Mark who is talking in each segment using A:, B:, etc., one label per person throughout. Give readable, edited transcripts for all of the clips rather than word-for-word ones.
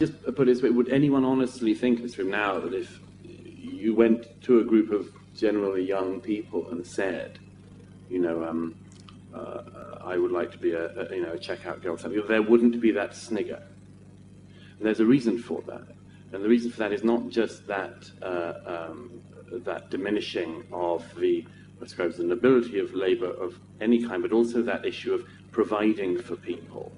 A: Just put it this way, would anyone honestly think in this room now that if you went to a group of generally young people and said, you know, I would like to be a checkout girl or something, there wouldn't be that snigger? And there's a reason for that. And the reason for that is not just that that diminishing of the, I suppose, the nobility of labour of any kind, but also that issue of providing for people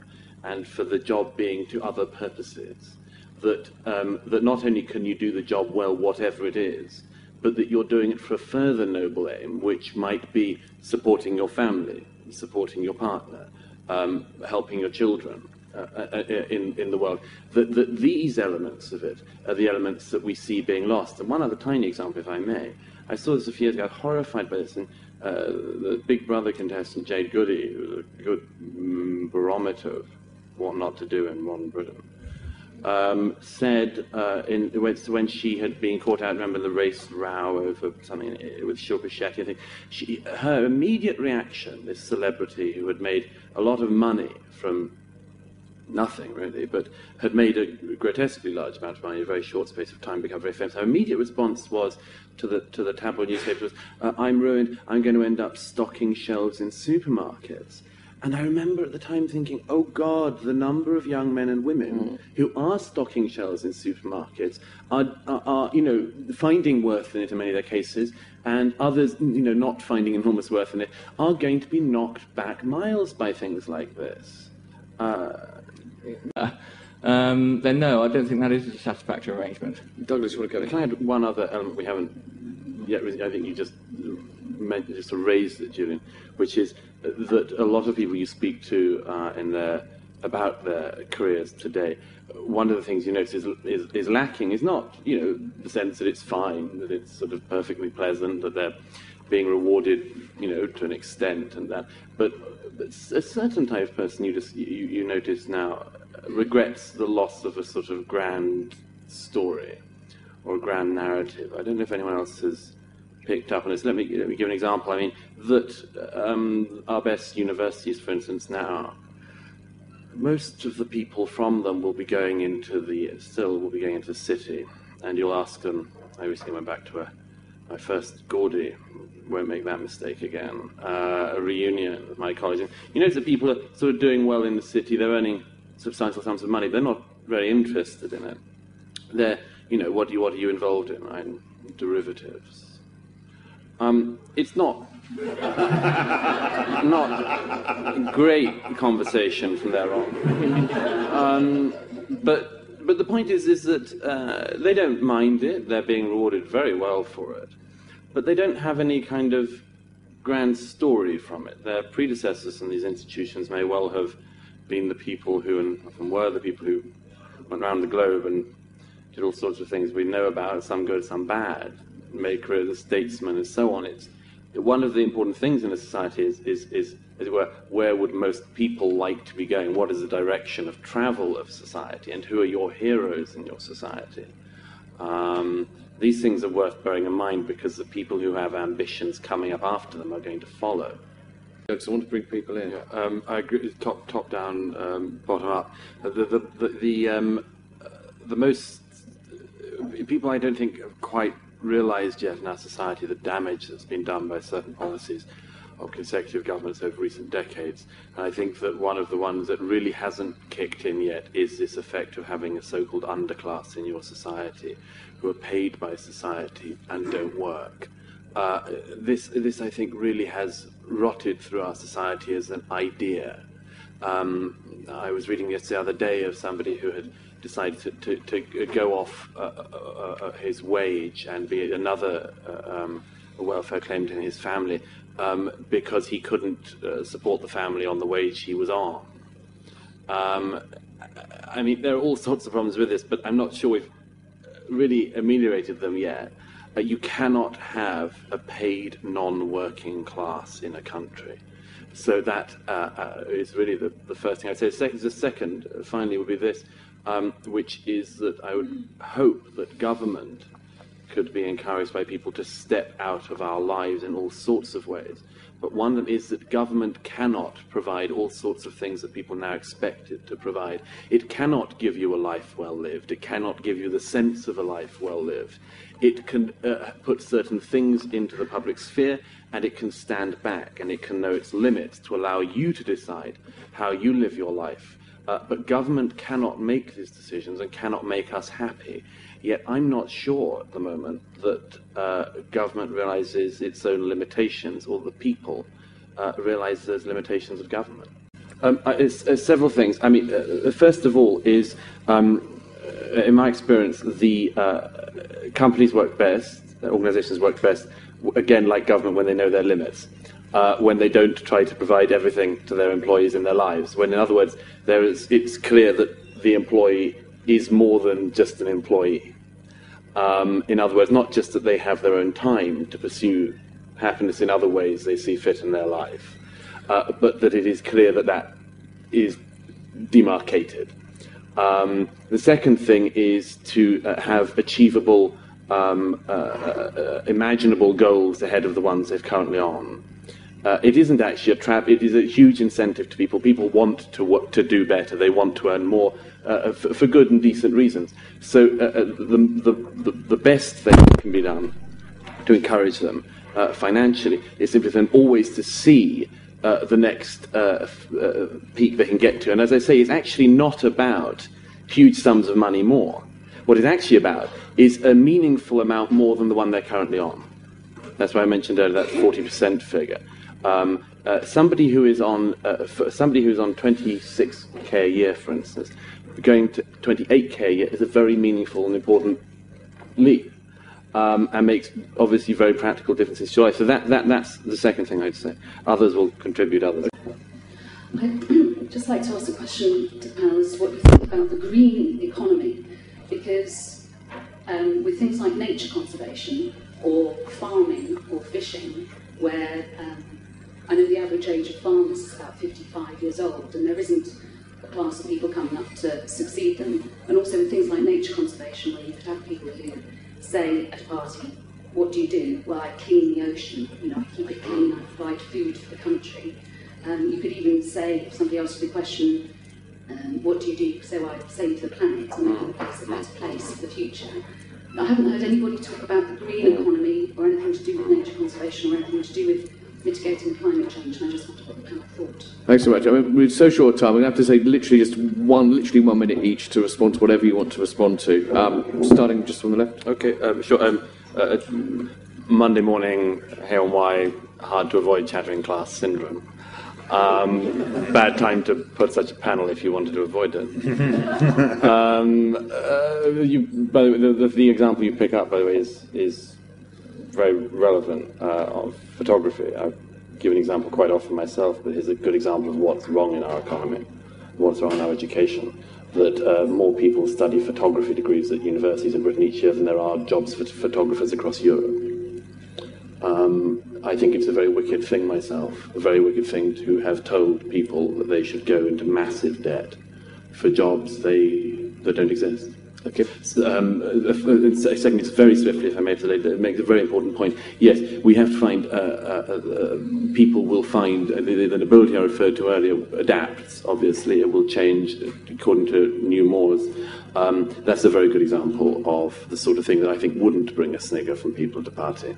A: and for the job being to other purposes. That that not only can you do the job well, whatever it is, but that you're doing it for a further noble aim, which might be supporting your family, supporting your partner, helping your children. In the world, that these elements of it are the elements that we see being lost. And one other tiny example, if I may, I saw this a few years ago, horrified by this, and the Big Brother contestant Jade Goody, who was a good barometer of what not to do in modern Britain, said when she had been caught out, remember the race row over something with Shilpa Shetty, I think, her immediate reaction, this celebrity who had made a lot of money from nothing really, but had made a grotesquely large amount of money in a very short space of time, become very famous. Her immediate response was to the tabloid newspapers, "I'm ruined. I'm going to end up stocking shelves in supermarkets." And I remember at the time thinking, "Oh God, the number of young men and women who are stocking shelves in supermarkets are finding worth in it in many of their cases, and others, not finding enormous worth in it, are going to be knocked back miles by things like this."
B: Then no, I don't think that is a satisfactory arrangement.
A: Douglas, you want to go? Can I add one other element we haven't yet? I think you just raised it, Julian, which is that a lot of people you speak to about their careers today, one of the things you notice is lacking is not the sense that it's fine, that it's sort of perfectly pleasant, that they're being rewarded to an extent and that, but a certain type of person you notice now regrets the loss of a sort of grand story or a grand narrative. I don't know if anyone else has picked up on this. Let me give an example. I mean, that our best universities, for instance, now, most of the people from them will be going into the city, and you'll ask them. I recently went back to my first Gordy, won't make that mistake again, a reunion with my college. And you notice that people are sort of doing well in the city, they're earning substantial sums of money, they're not very interested in it. They're, what are you involved in, right? Derivatives. It's not great conversation from there on. But the point is that they don't mind it, they're being rewarded very well for it. But they don't have any kind of grand story from it. Their predecessors in these institutions may well have been the people who, and often were the people who went around the globe and did all sorts of things we know about, some good, some bad, made careers as statesmen and so on. It's one of the important things in a society is as it were, where would most people like to be going? What is the direction of travel of society, and who are your heroes in your society? These things are worth bearing in mind because the people who have ambitions coming up after them are going to follow.
C: I want to bring people in.
A: Yeah, I agree. Top down, bottom up. The most people I don't think have quite realised yet in our society the damage that's been done by certain policies of consecutive governments over recent decades. And I think that one of the ones that really hasn't kicked in yet is this effect of having a so-called underclass in your society who are paid by society and don't work. This I think really has rotted through our society as an idea. I was reading this the other day of somebody who had decided to go off his wage and be another welfare claimant in his family because he couldn't support the family on the wage he was on. I mean, there are all sorts of problems with this, but I'm not sure we've really ameliorated them yet. You cannot have a paid non-working class in a country. So that is really the first thing I'd say. The second, finally, would be this, which is that I would hope that government could be encouraged by people to step out of our lives in all sorts of ways. But one of them is that government cannot provide all sorts of things that people now expect it to provide. It cannot give you a life well lived. It cannot give you the sense of a life well lived. It can put certain things into the public sphere, and it can stand back, and it can know its limits to allow you to decide how you live your life. But government cannot make these decisions and cannot make us happy. Yet I'm not sure at the moment that government realizes its own limitations, or the people realize those limitations of government. It's several things. I mean, first of all is, in my experience, the companies work best, organizations work best, again, like government, when they know their limits. When they don't try to provide everything to their employees in their lives. When, in other words, it's clear that the employee is more than just an employee. In other words, not just that they have their own time to pursue happiness in other ways they see fit in their life, but that it is clear that that is demarcated. The second thing is to have achievable, imaginable goals ahead of the ones they're currently on. It isn't actually a trap. It is a huge incentive to people. People want to do better. They want to earn more for good and decent reasons. So the best thing that can be done to encourage them financially is simply for them always to see the next peak they can get to. And as I say, it's actually not about huge sums of money more. What it's actually about is a meaningful amount more than the one they're currently on. That's why I mentioned earlier that 40% figure. Somebody who's on 26k a year, for instance, going to 28k a year is a very meaningful and important leap, and makes obviously very practical differences to life. So that's the second thing I'd say. Others will contribute others.
D: I'd just like to ask a question to the panelists, what you think about the green economy, because with things like nature conservation or farming or fishing, where I know the average age of farmers is about 55 years old, and there isn't a class of people coming up to succeed them. And also with things like nature conservation, where you could have people who say at a party, what do you do? Well, I clean the ocean, I keep it clean, I provide food for the country. You could even say, if somebody asked you the question, what do you do? So I save the planet and make the place a better place for the future. I haven't heard anybody talk about the green economy or anything to do with nature conservation or anything to do with mitigating climate change, and I just wondered what the panel thought.
C: Thanks so much. I mean, with so short time, we're going to have to say literally just one minute each to respond to whatever you want to respond to. Starting just on the left.
A: Okay, sure. Monday morning, H1Y, hard to avoid chattering class syndrome. Bad time to put such a panel if you wanted to avoid it. By the way, the example you pick up, by the way, is very relevant of photography. I give an example quite often myself, but here's a good example of what's wrong in our economy, what's wrong in our education. That more people study photography degrees at universities in Britain each year than there are jobs for photographers across Europe. I think it's a very wicked thing myself, a very wicked thing to have told people that they should go into massive debt for jobs that don't exist. Okay. Second, it's very swiftly, if I may say, that makes a very important point. Yes, we have to find, people will find, the ability I referred to earlier adapts, obviously, it will change according to new mores. That's a very good example of the sort of thing that I think wouldn't bring a snigger from people at a party.